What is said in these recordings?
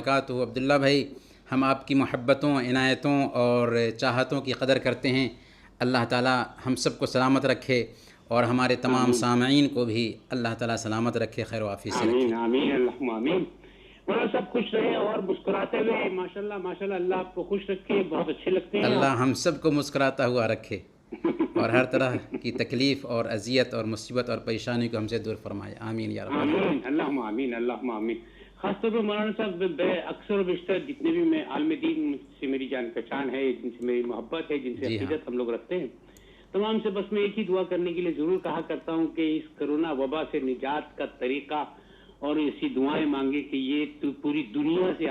وبرکاتہ عبداللہ بھائی، ہم آپ کی محبتوں، عنایتوں اور چاہتوں کی قدر کرتے ہیں۔ اللہ تعالی ہم سب کو سلامت رکھے اور ہمارے تمام آمین سامعین کو بھی اللہ تعالی سلامت رکھے، خیر و عافیت سے رکھے۔ آمین آمین اللہم آمین۔ بڑا سب خوش رہے اور مسکراتے ہوئے، ماشاءاللہ ماشاءاللہ، اللہ آپ کو خوش رکھے، بہت اچھے لگتے ہیں اللہ آپ۔ ہم سب کو مسکراتا ہوا رکھے اور ہر طرح کی تکلیف اور اذیت اور مصیبت اور پریشانی کو ہم سے دور فرمائے، آمین یا رب العالمین۔ آمین اللہم آمین اللہم آمین۔ خاص طور پر مولانا صاحب، اکثر و بیشتر جتنے بھی میں عالم دین سے میری جان پہچان ہے، جن سے میری محبت ہے، جن سے جی ہاں، عقیدت ہم لوگ رکھتے ہیں، تمام سے بس میں ایک ہی دعا کرنے کے لیے ضرور کہا کرتا ہوں کہ اس کرونا وبا سے نجات کا طریقہ اور ایسی دعائیں مانگے کہ یہ تو پوری دنیا سے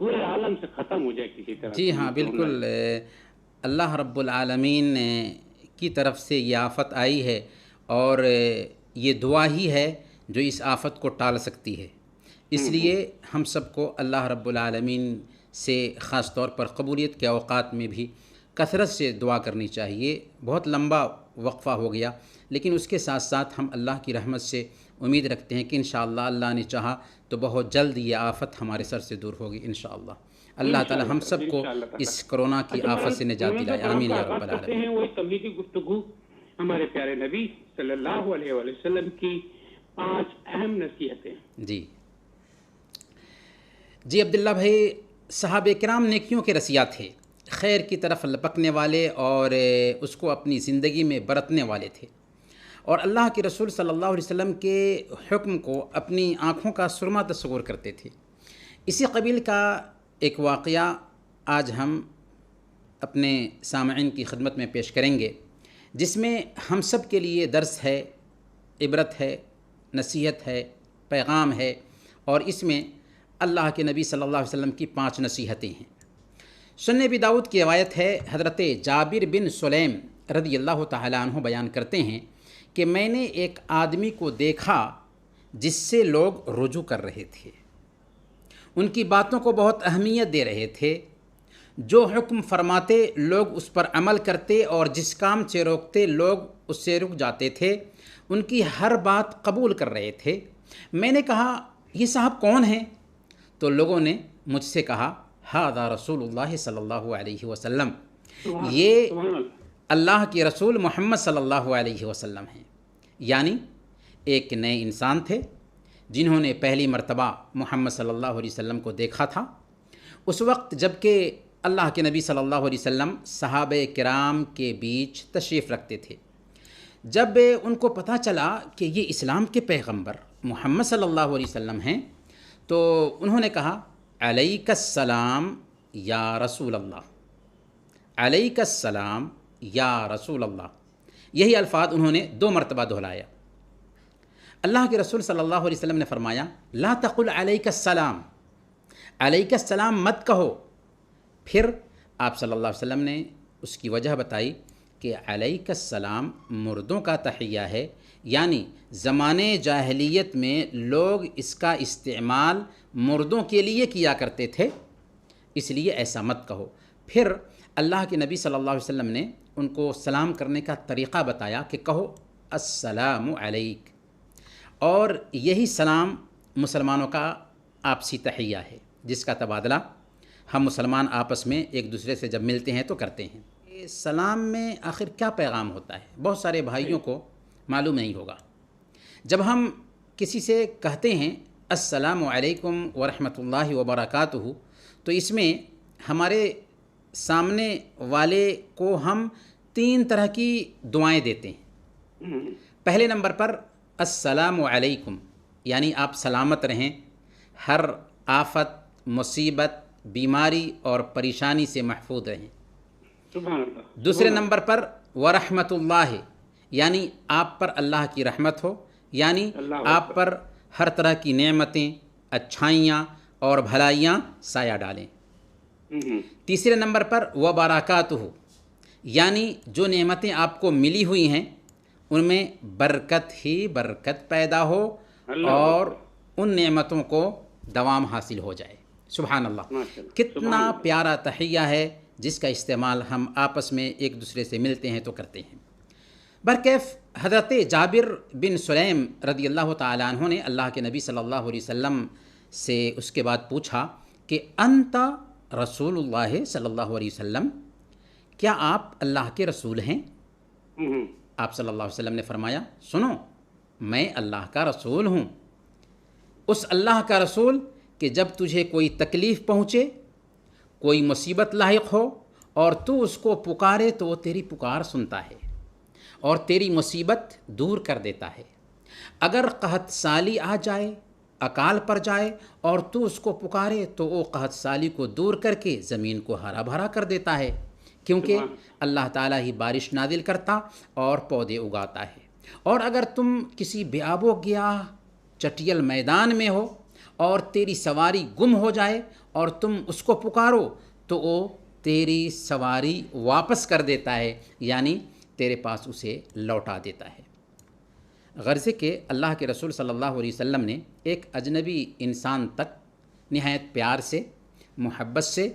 پورے عالم سے ختم ہو جائے کسی طرح جی سے ہاں یہ کرونا۔ بالکل۔ اللہ رب العالمین کی طرف سے یہ آفت آئی ہے اور یہ دعا ہی ہے جو اس آفت کو ٹال سکتی ہے۔ اس لیے ہم سب کو اللہ رب العالمین سے خاص طور پر قبولیت کے اوقات میں بھی کثرت سے دعا کرنی چاہیے۔ بہت لمبا وقفہ ہو گیا، لیکن اس کے ساتھ ساتھ ہم اللہ کی رحمت سے امید رکھتے ہیں کہ انشاءاللہ اللہ نے چاہا تو بہت جلد یہ آفت ہمارے سر سے دور ہوگی انشاءاللہ۔ اللہ تعالی ہم سب کو انشاءاللہ تعالیٰ۔ اس کرونا کی اچھا آفت سے نجات دلائے، مولانا آمین صاحب، یا آپ رب آغاز کرتے العالمین۔ ہیں وہ ایک تبلیغی گفتگو ہمارے پیارے نبی صلی اللہ علیہ وآلہ وسلم کی 5 اہم نصیحتیں۔ جی عبداللہ بھائی، صحابہ کرام نیکیوں کے رسیا تھے، خیر کی طرف لپکنے والے اور اس کو اپنی زندگی میں برتنے والے تھے، اور اللہ کے رسول صلی اللہ علیہ وسلم کے حکم کو اپنی آنکھوں کا سرما تصور کرتے تھے۔ اسی قبیل کا ایک واقعہ آج ہم اپنے سامعین کی خدمت میں پیش کریں گے، جس میں ہم سب کے لیے درس ہے، عبرت ہے، نصیحت ہے، پیغام ہے، اور اس میں اللہ کے نبی صلی اللہ علیہ وسلم کی 5 نصیحتیں ہیں۔ سنن ابی داؤد کی روایت ہے، حضرت جابر بن سلیم رضی اللہ تعالیٰ عنہ بیان کرتے ہیں کہ میں نے ایک آدمی کو دیکھا جس سے لوگ رجوع کر رہے تھے، ان کی باتوں کو بہت اہمیت دے رہے تھے، جو حکم فرماتے لوگ اس پر عمل کرتے اور جس کام سے روکتے لوگ اس سے رک جاتے تھے، ان کی ہر بات قبول کر رہے تھے۔ میں نے کہا یہ صاحب کون ہیں؟ تو لوگوں نے مجھ سے کہا ھذا رسول اللہ صلی اللہ علیہ وسلم، یہ سبحان اللہ۔ اللہ کے رسول محمد صلی اللہ علیہ وسلم ہیں۔ یعنی ایک نئے انسان تھے جنہوں نے پہلی مرتبہ محمد صلی اللہ علیہ وسلم کو دیکھا تھا، اس وقت جب کہ اللہ کے نبی صلی اللہ علیہ وسلم صحابہ کرام کے بیچ تشریف رکھتے تھے۔ جب ان کو پتہ چلا کہ یہ اسلام کے پیغمبر محمد صلی اللہ علیہ وسلم ہیں، تو انہوں نے کہا علیک السلام یا رسول اللہ، علیک السلام یا رسول اللہ۔ یہی الفاظ انہوں نے 2 مرتبہ دہرایا۔ اللہ کے رسول صلی اللہ علیہ وسلم نے فرمایا لا تقل علیک السلام، علیک السلام مت کہو۔ پھر آپ صلی اللہ علیہ وسلم نے اس کی وجہ بتائی کہ علیک السلام مردوں کا تحیہ ہے، یعنی زمانے جاہلیت میں لوگ اس کا استعمال مردوں کے لیے کیا کرتے تھے، اس لیے ایسا مت کہو۔ پھر اللہ کے نبی صلی اللہ علیہ وسلم نے ان کو سلام کرنے کا طریقہ بتایا کہ کہو السلام علیک، اور یہی سلام مسلمانوں کا آپسی تحیہ ہے، جس کا تبادلہ ہم مسلمان آپس میں ایک دوسرے سے جب ملتے ہیں تو کرتے ہیں۔ سلام میں آخر کیا پیغام ہوتا ہے، بہت سارے بھائیوں کو معلوم نہیں ہوگا۔ جب ہم کسی سے کہتے ہیں السلام علیکم ورحمۃ اللہ وبرکاتہ، تو اس میں ہمارے سامنے والے کو ہم 3 طرح کی دعائیں دیتے ہیں۔ پہلے نمبر پر السلام علیکم، یعنی آپ سلامت رہیں، ہر آفت، مصیبت، بیماری اور پریشانی سے محفوظ رہیں۔ سبحان اللہ۔ دوسرے نمبر پر ورحمۃ اللہ، یعنی آپ پر اللہ کی رحمت ہو، یعنی اللہ آپ پر ہر طرح کی نعمتیں، اچھائیاں اور بھلائیاں سایہ ڈالیں۔ تیسرے نمبر پر وبرکاتہ، یعنی جو نعمتیں آپ کو ملی ہوئی ہیں ان میں برکت ہی برکت پیدا ہو اور ان نعمتوں کو دوام حاصل ہو جائے۔ سبحان اللہ، کتنا پیارا تحیہ ہے جس کا استعمال ہم آپس میں ایک دوسرے سے ملتے ہیں تو کرتے ہیں۔ برکیف حضرت جابر بن سلیم رضی اللہ تعالیٰ عنہ نے اللہ کے نبی صلی اللہ علیہ وسلم سے اس کے بعد پوچھا کہ انت رسول اللہ صلی اللہ علیہ وسلم، کیا آپ اللہ کے رسول ہیں؟ آپ صلی اللہ علیہ وسلم نے فرمایا سنو، میں اللہ کا رسول ہوں، اس اللہ کا رسول کہ جب تجھے کوئی تکلیف پہنچے، کوئی مصیبت لاحق ہو اور تو اس کو پکارے تو وہ تیری پکار سنتا ہے اور تیری مصیبت دور کر دیتا ہے۔ اگر قحط سالی آ جائے، اکال پر جائے اور تو اس کو پکارے تو وہ قحط سالی کو دور کر کے زمین کو ہرا بھرا کر دیتا ہے، کیونکہ اللہ تعالیٰ ہی بارش نازل کرتا اور پودے اگاتا ہے۔ اور اگر تم کسی بیاب و گیاہ چٹیل میدان میں ہو اور تیری سواری گم ہو جائے اور تم اس کو پکارو تو وہ تیری سواری واپس کر دیتا ہے، یعنی تیرے پاس اسے لوٹا دیتا ہے۔ غرض کہ اللہ کے رسول صلی اللہ علیہ وسلم نے ایک اجنبی انسان تک نہایت پیار سے، محبت سے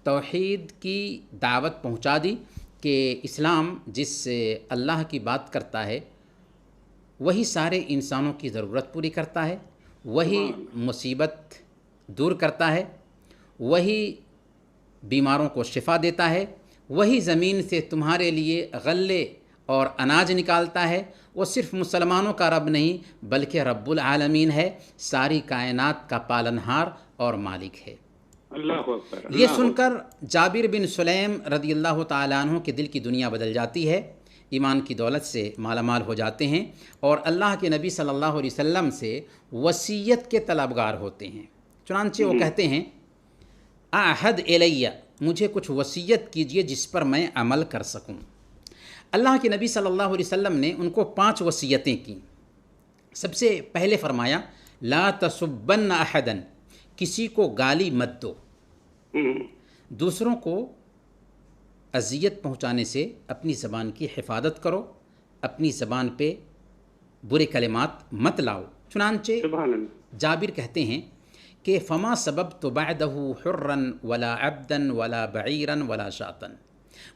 توحید کی دعوت پہنچا دی کہ اسلام جس سے اللہ کی بات کرتا ہے وہی سارے انسانوں کی ضرورت پوری کرتا ہے، وہی مصیبت دور کرتا ہے، وہی بیماروں کو شفا دیتا ہے، وہی زمین سے تمہارے لیے غلے اور اناج نکالتا ہے۔ وہ صرف مسلمانوں کا رب نہیں بلکہ رب العالمین ہے، ساری کائنات کا پالنہار اور مالک ہے۔ اللہ اکبر۔ یہ سن کر جابر بن سلیم رضی اللہ تعالیٰ عنہ کے دل کی دنیا بدل جاتی ہے، ایمان کی دولت سے مالا مال ہو جاتے ہیں اور اللہ کے نبی صلی اللہ علیہ وسلم سے وصیت کے طلبگار ہوتے ہیں۔ چنانچہ وہ کہتے ہیں اعہد الیہ، مجھے کچھ وصیت کیجئے جس پر میں عمل کر سکوں۔ اللہ کے نبی صلی اللہ علیہ وسلم نے ان کو 5 وصیتیں کیں۔ سب سے پہلے فرمایا لا تسبن احدا، کسی کو گالی مت دو، دوسروں کو اذیت پہنچانے سے اپنی زبان کی حفاظت کرو، اپنی زبان پہ برے کلمات مت لاؤ۔ چنانچہ سبحان اللہ۔ جابر کہتے ہیں کہ فما سببت بعدہ حرا ولا عبدا ولا بعیرا ولا شاطا،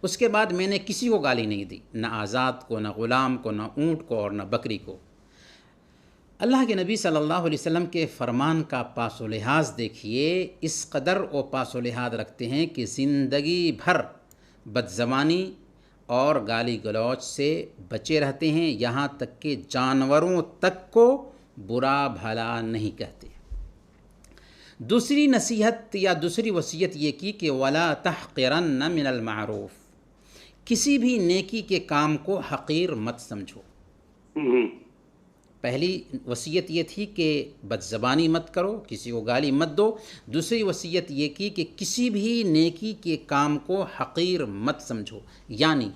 اس کے بعد میں نے کسی کو گالی نہیں دی، نہ آزاد کو، نہ غلام کو، نہ اونٹ کو اور نہ بکری کو۔ اللہ کے نبی صلی اللہ علیہ وسلم کے فرمان کا پاس و لحاظ دیکھیے، اس قدر وہ پاس و لحاظ رکھتے ہیں کہ زندگی بھر بد زبانی اور گالی گلوچ سے بچے رہتے ہیں، یہاں تک کہ جانوروں تک کو برا بھلا نہیں کہتے۔ دوسری نصیحت یا دوسری وصیت یہ کی کہ وَلَا تَحْقِرَنَّ مِنَ الْمَعْرُوفِ، کسی بھی نیکی کے کام کو حقیر مت سمجھو۔ پہلی وصیت یہ تھی کہ بد زبانی مت کرو، کسی کو گالی مت دو۔ دوسری وصیت یہ کی کہ کسی بھی نیکی کے کام کو حقیر مت سمجھو، یعنی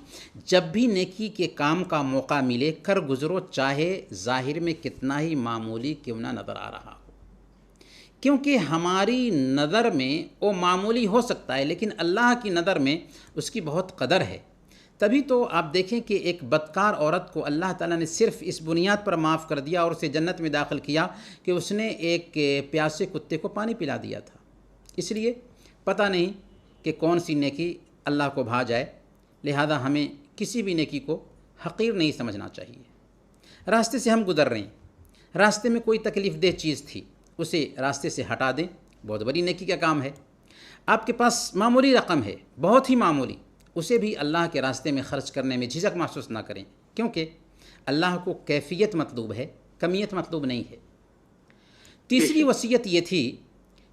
جب بھی نیکی کے کام کا موقع ملے کر گزرو، چاہے ظاہر میں کتنا ہی معمولی کیوں نہ نظر آ رہا ہو، کیونکہ ہماری نظر میں وہ معمولی ہو سکتا ہے لیکن اللہ کی نظر میں اس کی بہت قدر ہے۔ تبھی تو آپ دیکھیں کہ ایک بدکار عورت کو اللہ تعالیٰ نے صرف اس بنیاد پر معاف کر دیا اور اسے جنت میں داخل کیا کہ اس نے ایک پیاسے کتے کو پانی پلا دیا تھا۔ اس لیے پتہ نہیں کہ کون سی نیکی اللہ کو بھا جائے، لہذا ہمیں کسی بھی نیکی کو حقیر نہیں سمجھنا چاہیے۔ راستے سے ہم گزر رہے ہیں، راستے میں کوئی تکلیف دہ چیز تھی، اسے راستے سے ہٹا دیں، بہت بڑی نیکی کا کام ہے۔ آپ کے پاس معمولی رقم ہے، بہت ہی معمولی، اسے بھی اللہ کے راستے میں خرچ کرنے میں جھجک محسوس نہ کریں، کیونکہ اللہ کو کیفیت مطلوب ہے، کمیت مطلوب نہیں ہے۔ تیسری وصیت یہ تھی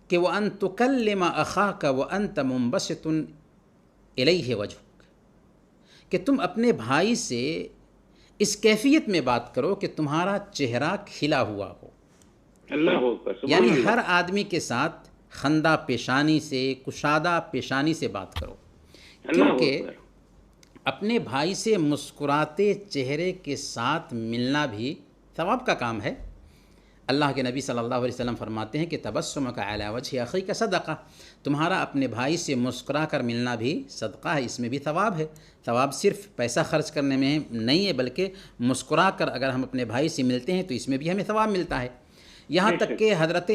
کہ وَأَن تُكَلِّمَ أَخَاكَ وَأَنْتَ مُنبَسِطٌ إِلَيْهِ وَجْهُكَ، کہ تم اپنے بھائی سے اس کیفیت میں بات کرو کہ تمہارا چہرہ کھلا ہوا ہو، اللہ اکبر، یعنی ہر آدمی کے ساتھ خندہ پیشانی سے، کشادہ پیشانی سے بات کرو، کیونکہ اپنے بھائی سے مسکراتے چہرے کے ساتھ ملنا بھی ثواب کا کام ہے۔ اللہ کے نبی صلی اللہ علیہ وسلم فرماتے ہیں کہ تبسمک علی وجہ اخیک صدقہ، تمہارا اپنے بھائی سے مسکرا کر ملنا بھی صدقہ ہے، اس میں بھی ثواب ہے۔ ثواب صرف پیسہ خرچ کرنے میں نہیں ہے بلکہ مسکرا کر اگر ہم اپنے بھائی سے ملتے ہیں تو اس میں بھی ہمیں ثواب ملتا ہے۔ یہاں تک کہ حضرت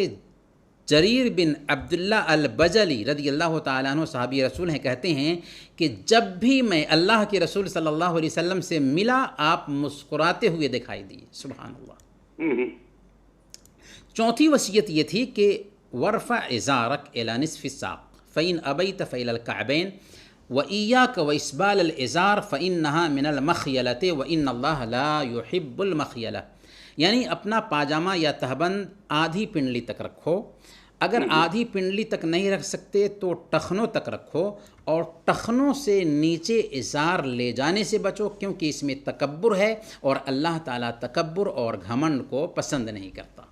جریر بن عبداللہ البجلی رضی اللہ تعالیٰ عنہ صحابی رسول ہیں، کہتے ہیں کہ جب بھی میں اللہ کے رسول صلی اللہ علیہ وسلم سے ملا آپ مسکراتے ہوئے دکھائی دیے، سبحان اللہ۔ چوتھی وصیت یہ تھی کہ ورفع ازارک الی نصف الساق فإن ابیت فإلی الکعبین وإیاک وإسبال الازار فإنہا من المخیلۃ وإن اللہ لا يحب المخیلہ، یعنی اپنا پاجامہ یا تہبند آدھی پنڈلی تک رکھو، اگر آدھی پنڈلی تک نہیں رکھ سکتے تو ٹخنوں تک رکھو، اور ٹخنوں سے نیچے ازار لے جانے سے بچو، کیونکہ اس میں تکبر ہے اور اللہ تعالیٰ تکبر اور گھمنڈ کو پسند نہیں کرتا۔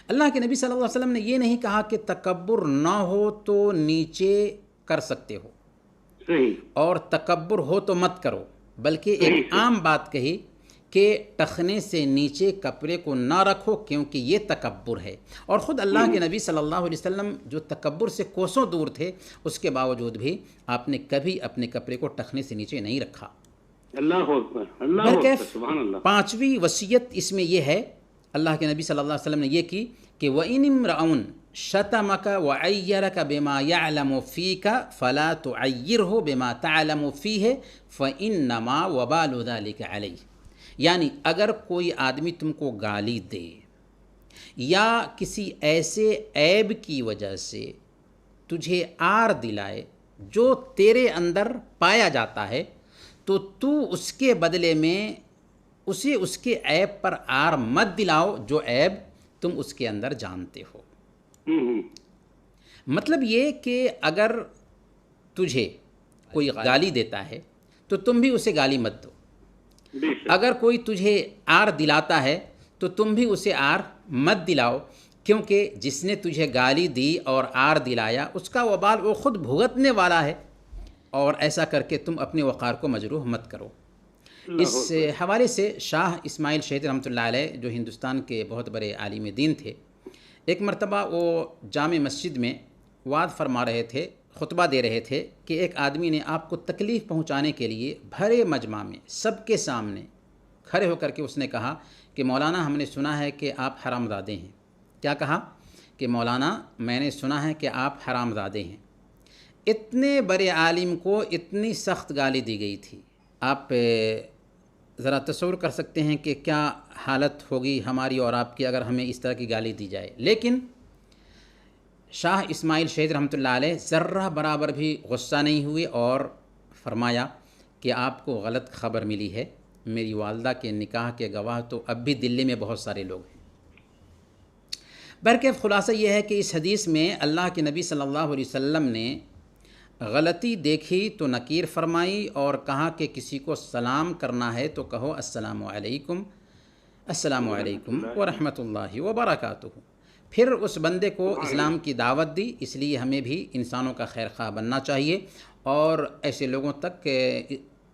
اللہ کے نبی صلی اللہ علیہ وسلم نے یہ نہیں کہا کہ تکبر نہ ہو تو نیچے کر سکتے ہو صحیح، اور تکبر ہو تو مت کرو، بلکہ ایک عام بات کہی کہ ٹخنے سے نیچے کپڑے کو نہ رکھو کیونکہ یہ تکبر ہے۔ اور خود اللہ کے نبی صلی اللہ علیہ وسلم جو تکبر سے کوسوں دور تھے، اس کے باوجود بھی آپ نے کبھی اپنے کپڑے کو ٹخنے سے نیچے نہیں رکھا۔ اللہ اکبر، اللہ اکبر، بہرکیف سبحان اللہ۔ پانچویں وصیت اس میں یہ ہے، اللہ کے نبی صلی اللہ علیہ وسلم نے یہ کی کہ وَإِنِ امْرَؤٌ شَتَمَكَ وَعَيَّرَكَ بِمَا يَعْلَمُ فِيكَ فَلَا تُعَيِّرْهُ بِمَا تَعْلَمُ فِيهِ فَإِنَّمَا وَبَالُ ذَلِكَ عَلَيْهِ، یعنی اگر کوئی آدمی تم کو گالی دے یا کسی ایسے عیب کی وجہ سے تجھے آر دلائے جو تیرے اندر پایا جاتا ہے، تو تو اس کے بدلے میں اسے اس کے عیب پر آر مت دلاؤ جو عیب تم اس کے اندر جانتے ہو۔ مطلب یہ کہ اگر تجھے کوئی گالی دیتا ہے تو تم بھی اسے گالی مت دو، بے شک، اگر کوئی تجھے آر دلاتا ہے تو تم بھی اسے آر مت دلاؤ، کیونکہ جس نے تجھے گالی دی اور آر دلایا اس کا وبال وہ خود بھگتنے والا ہے، اور ایسا کر کے تم اپنے وقار کو مجروح مت کرو۔ اس حوالے سے شاہ اسماعیل شہید رحمۃ اللہ علیہ جو ہندوستان کے بہت بڑے عالم دین تھے، ایک مرتبہ وہ جامع مسجد میں وعظ فرما رہے تھے، خطبہ دے رہے تھے کہ ایک آدمی نے آپ کو تکلیف پہنچانے کے لیے بھرے مجمع میں سب کے سامنے کھڑے ہو کر کے اس نے کہا کہ مولانا ہم نے سنا ہے کہ آپ حرام زادے ہیں۔ کیا کہا؟ کہ مولانا میں نے سنا ہے کہ آپ حرام زادے ہیں۔ اتنے بڑے عالم کو اتنی سخت گالی دی گئی تھی، آپ ذرا تصور کر سکتے ہیں کہ کیا حالت ہوگی ہماری اور آپ کی اگر ہمیں اس طرح کی گالی دی جائے۔ لیکن شاہ اسماعیل شہید رحمۃ اللہ علیہ ذرہ برابر بھی غصہ نہیں ہوئے اور فرمایا کہ آپ کو غلط خبر ملی ہے، میری والدہ کے نکاح کے گواہ تو اب بھی دلی میں بہت سارے لوگ ہیں۔ برکیف خلاصہ یہ ہے کہ اس حدیث میں اللہ کے نبی صلی اللہ علیہ وسلم نے غلطی دیکھی تو نکیر فرمائی اور کہا کہ کسی کو سلام کرنا ہے تو کہو السلام علیکم، السلام علیکم ورحمۃ اللہ وبرکاتہ۔ پھر اس بندے کو اسلام کی دعوت دی، اس لیے ہمیں بھی انسانوں کا خیر خواہ بننا چاہیے اور ایسے لوگوں تک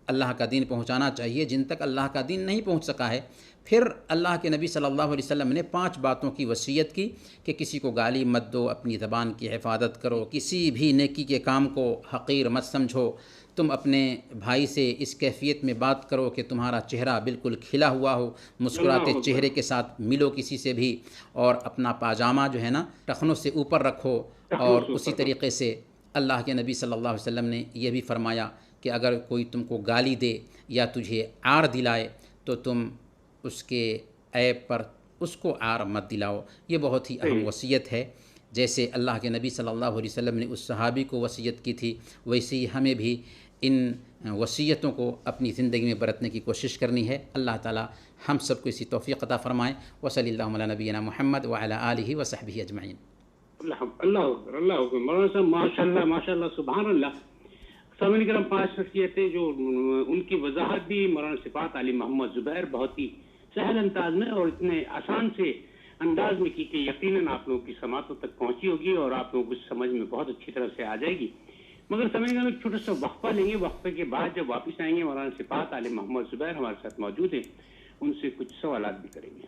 اللہ کا دین پہنچانا چاہیے جن تک اللہ کا دین نہیں پہنچ سکا ہے۔ پھر اللہ کے نبی صلی اللہ علیہ وسلم نے 5 باتوں کی وصیت کی کہ کسی کو گالی مت دو، اپنی زبان کی حفاظت کرو، کسی بھی نیکی کے کام کو حقیر مت سمجھو، تم اپنے بھائی سے اس کیفیت میں بات کرو کہ تمہارا چہرہ بالکل کھلا ہوا ہو، مسکراتے چہرے کے ساتھ ملو کسی سے بھی، اور اپنا پاجامہ جو ہے نا ٹخنوں سے اوپر رکھو۔ اور اسی طریقے سے اللہ کے نبی صلی اللہ علیہ وسلم نے یہ بھی فرمایا کہ اگر کوئی تم کو گالی دے یا تجھے آر دلائے تو تم اس کے عیب پر اس کو آر مت دلاؤ۔ یہ بہت ہی اہم وصیت ہے۔ جیسے اللہ کے نبی صلی اللہ علیہ وسلم نے اس صحابی کو وصیت کی تھی، ویسے ہی ہمیں بھی ان وصیتوں کو اپنی زندگی میں برتنے کی کوشش کرنی ہے۔ اللہ تعالی ہم سب کو اسی توفیق عطا فرمائے۔ وصلی اللہ علی نبینا محمد وعلی آلہ وصحبہ اجمعین۔ اللہ اکبر، اللہ اکبر، مولانا صاحب ماشاء اللہ ماشاء اللہ، سبحان اللہ۔ سامعین کرام، 5 شخصیتیں جو ان کی وضاحت بھی مولانا صفات علی محمد زبیر بہت ہی سہل انداز میں اور اتنے آسان سے انداز میں کی کہ یقیناً آپ لوگوں کی سماعتوں تک پہنچی ہوگی اور آپ لوگوں کو سمجھ میں بہت اچھی طرح سے آ جائے گی۔ مگر سامعین کرام ایک چھوٹا سا وقفہ لیں گے، وقفے کے بعد جب واپس آئیں گے مولانا صفات علی محمد زبیر ہمارے ساتھ موجود ہیں، ان سے کچھ سوالات بھی کریں گے۔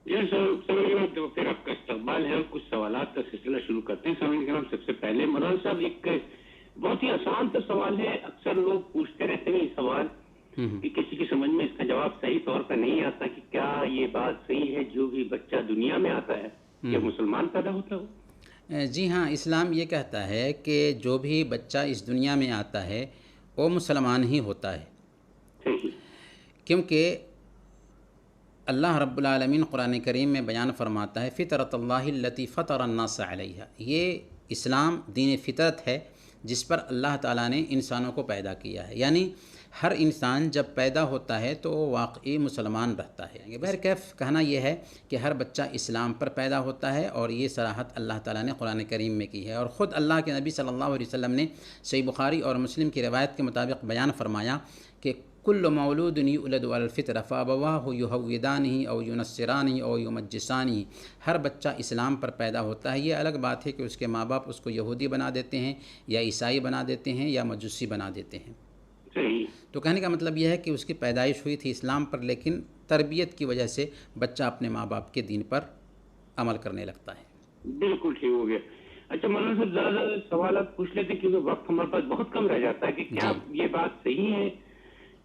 یہ سامعین کرام تو پھر آپ کا استقبال ہے اور کچھ سوالات کا سلسلہ شروع کرتے ہیں۔ سامعین کرام سب سے پہلے مولانا صاحب ایک بہت ہی آسان سا سوال ہے، اکثر لوگ پوچھتے رہتے ہیں یہ سوال کہ کسی کی سمجھ میں اس کا جواب صحیح طور پر نہیں آتا کہ کیا یہ بات صحیح ہے جو بھی بچہ دنیا میں آتا ہے یہ مسلمان پیدا ہوتا ہو؟ جی ہاں، اسلام یہ کہتا ہے کہ جو بھی بچہ اس دنیا میں آتا ہے وہ مسلمان ہی ہوتا ہے، کیونکہ اللہ رب العالمین قرآن کریم میں بیان فرماتا ہے فطرت اللہ التی فطر الناس علیہا، یہ اسلام دین فطرت ہے جس پر اللہ تعالیٰ نے انسانوں کو پیدا کیا ہے، یعنی ہر انسان جب پیدا ہوتا ہے تو وہ واقعی مسلمان رہتا ہے۔ بہرکیف کہنا یہ ہے کہ ہر بچہ اسلام پر پیدا ہوتا ہے، اور یہ صراحت اللہ تعالیٰ نے قرآن کریم میں کی ہے، اور خود اللہ کے نبی صلی اللہ علیہ وسلم نے صحیح بخاری اور مسلم کی روایت کے مطابق بیان فرمایا کہ کل مولود یولد علی الفطرۃ فابواہ یہودانہ او ینصرانہ او یمجسانہ، ہر بچہ اسلام پر پیدا ہوتا ہے۔ یہ الگ بات ہے کہ اس کے ماں باپ اس کو یہودی بنا دیتے ہیں یا عیسائی بنا دیتے ہیں یا مجوسی بنا دیتے ہیں۔ تو کہنے کا مطلب یہ ہے کہ اس کی پیدائش ہوئی تھی اسلام پر، لیکن تربیت کی وجہ سے بچہ اپنے ماں باپ کے دین پر عمل کرنے لگتا ہے۔ بالکل ٹھیک ہو گیا۔ اچھا مولانا صاحب زیادہ سوالات پوچھ لیتے ہیں کیونکہ وقت ہمارے پاس بہت کم رہ جاتا ہے کہ کیا یہ بات صحیح ہے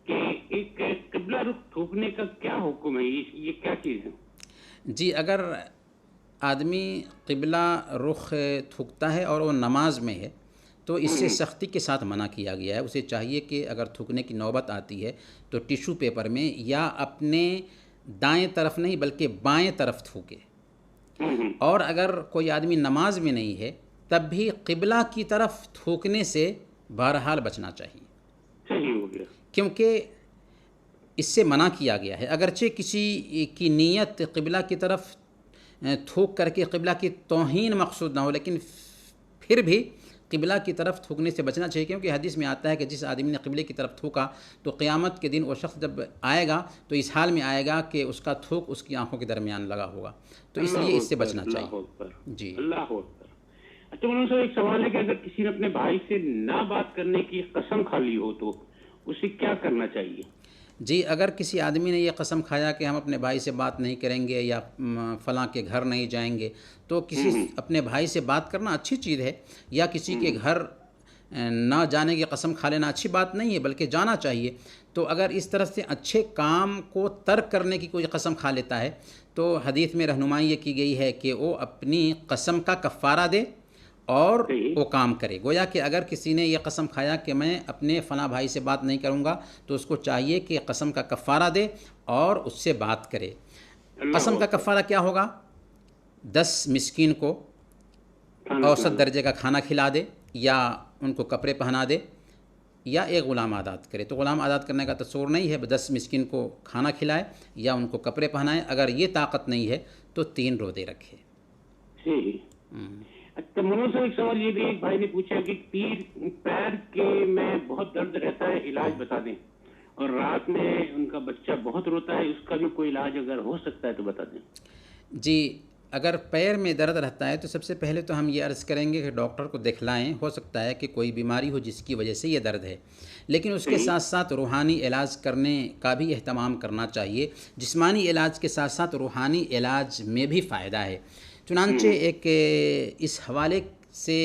کہ ایک قبلہ رخ تھوکنے کا کیا حکم ہے، یہ کیا چیز ہے؟ جی، اگر آدمی قبلہ رخ تھوکتا ہے اور وہ نماز میں ہے تو اس سے سختی کے ساتھ منع کیا گیا ہے۔ اسے چاہیے کہ اگر تھوکنے کی نوبت آتی ہے تو ٹیشو پیپر میں یا اپنے دائیں طرف نہیں بلکہ بائیں طرف تھوکے، اور اگر کوئی آدمی نماز میں نہیں ہے تب بھی قبلہ کی طرف تھوکنے سے بہرحال بچنا چاہیے، صحیح ہو گیا، کیونکہ اس سے منع کیا گیا ہے۔ اگرچہ کسی کی نیت قبلہ کی طرف تھوک کر کے قبلہ کی توہین مقصود نہ ہو، لیکن پھر بھی قبلہ کی طرف تھوکنے سے بچنا چاہیے، کیونکہ حدیث میں آتا ہے کہ جس آدمی نے قبلے کی طرف تھوکا تو قیامت کے دن وہ شخص جب آئے گا تو اس حال میں آئے گا کہ اس کا تھوک اس کی آنکھوں کے درمیان لگا ہوگا، تو اس لیے اس سے بچنا چاہیے۔ جی اللہ اکبر۔ اچھا مولانا صاحب ایک سوال ہے کہ اگر کسی نے اپنے بھائی سے نہ بات کرنے کی قسم کھا لی ہو تو اسے کیا کرنا چاہیے؟ جی، اگر کسی آدمی نے یہ قسم کھایا کہ ہم اپنے بھائی سے بات نہیں کریں گے یا فلاں کے گھر نہیں جائیں گے، تو کسی اپنے بھائی سے بات کرنا اچھی چیز ہے، یا کسی کے گھر نہ جانے کی قسم کھا لینا اچھی بات نہیں ہے بلکہ جانا چاہیے۔ تو اگر اس طرح سے اچھے کام کو ترک کرنے کی کوئی قسم کھا لیتا ہے تو حدیث میں رہنمائی یہ کی گئی ہے کہ وہ اپنی قسم کا کفارہ دے اور وہ کام کرے۔ گویا کہ اگر کسی نے یہ قسم کھایا کہ میں اپنے فلاں بھائی سے بات نہیں کروں گا تو اس کو چاہیے کہ قسم کا کفارہ دے اور اس سے بات کرے۔ قسم کا کفارہ کیا ہوگا؟ 10 مسکین کو اوسط درجے کا کھانا کھلا دے، یا ان کو کپڑے پہنا دے، یا ایک غلام آزاد کرے۔ تو غلام آزاد کرنے کا تصور نہیں ہے، 10 مسکین کو کھانا کھلائے یا ان کو کپڑے پہنائے۔ اگر یہ طاقت نہیں ہے تو 3 روزے رکھے۔ اچھا مولانا صاحب ایک سوال یہ بھی ایک بھائی نے پوچھا کہ پیر کے میں بہت درد رہتا ہے، علاج بتا دیں، اور رات میں ان کا بچہ بہت روتا ہے، اس کا بھی کوئی علاج اگر ہو سکتا ہے تو بتا دیں۔ جی، اگر پیر میں درد رہتا ہے تو سب سے پہلے تو ہم یہ عرض کریں گے کہ ڈاکٹر کو دکھلائیں، ہو سکتا ہے کہ کوئی بیماری ہو جس کی وجہ سے یہ درد ہے، لیکن اس کے ساتھ ساتھ روحانی علاج کرنے کا بھی اہتمام کرنا چاہیے۔ جسمانی علاج کے ساتھ ساتھ روحانی علاج میں بھی فائدہ ہے۔ چنانچہ ایک اس حوالے سے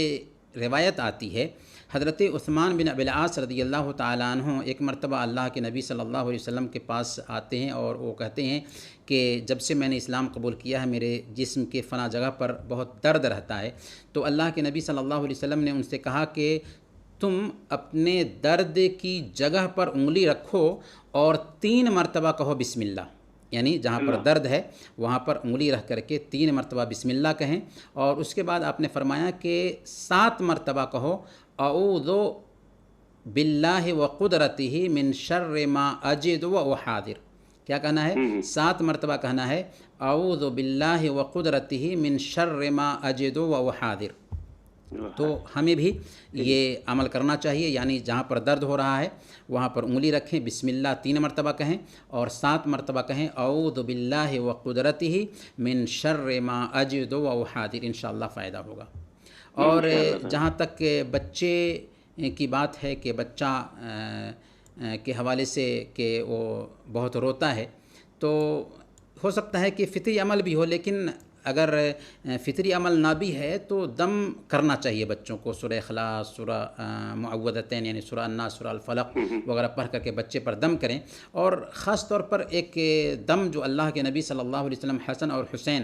روایت آتی ہے، حضرت عثمان بن ابی العاص رضی اللہ تعالیٰ عنہ ایک مرتبہ اللہ کے نبی صلی اللہ علیہ وسلم کے پاس آتے ہیں اور وہ کہتے ہیں کہ جب سے میں نے اسلام قبول کیا ہے میرے جسم کے فلاں جگہ پر بہت درد رہتا ہے۔ تو اللہ کے نبی صلی اللہ علیہ وسلم نے ان سے کہا کہ تم اپنے درد کی جگہ پر انگلی رکھو اور 3 مرتبہ کہو بسم اللہ، یعنی جہاں پر درد ہے وہاں پر انگلی رکھ کر کے 3 مرتبہ بسم اللہ کہیں، اور اس کے بعد آپ نے فرمایا کہ 7 مرتبہ کہو اعوذ باللہ وقدرتہ من شر ما اجد وحاضر۔ کیا کہنا ہے؟ 7 مرتبہ کہنا ہے اعوذ باللہ وقدرتہ من شر ما اجد وحاضر۔ تو ہمیں بھی یہ عمل کرنا چاہیے، یعنی جہاں پر درد ہو رہا ہے وہاں پر انگلی رکھیں، بسم اللہ 3 مرتبہ کہیں اور 7 مرتبہ کہیں اعوذ باللہ وقدرتہ من شر ما اجد وحاضر، انشاءاللہ فائدہ ہوگا۔ اور جہاں تک بچے کی بات ہے کہ بچہ کے حوالے سے کہ وہ بہت روتا ہے، تو ہو سکتا ہے کہ فطری عمل بھی ہو، لیکن اگر فطری عمل نہ بھی ہے تو دم کرنا چاہیے بچوں کو، سورہ اخلاص، سورہ معوذتین یعنی سورہ الناس، سورہ الفلق وغیرہ پڑھ کر کے بچے پر دم کریں۔ اور خاص طور پر ایک دم جو اللہ کے نبی صلی اللہ علیہ وسلم حسن اور حسین